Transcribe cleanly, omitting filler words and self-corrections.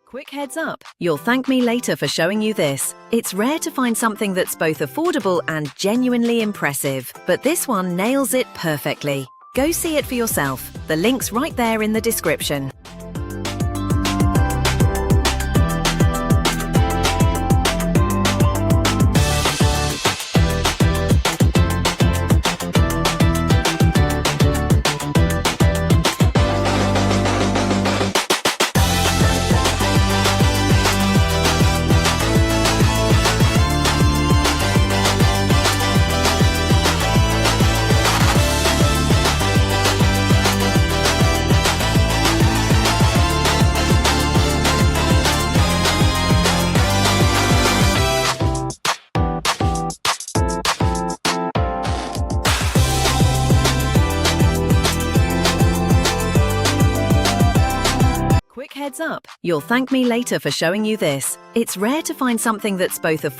Quick heads up, you'll thank me later for showing you this. It's rare to find something that's both affordable and genuinely impressive, but this one nails it perfectly. Go see it for yourself. The link's right there in the description. Quick heads up, you'll thank me later for showing you this. It's rare to find something that's both affordable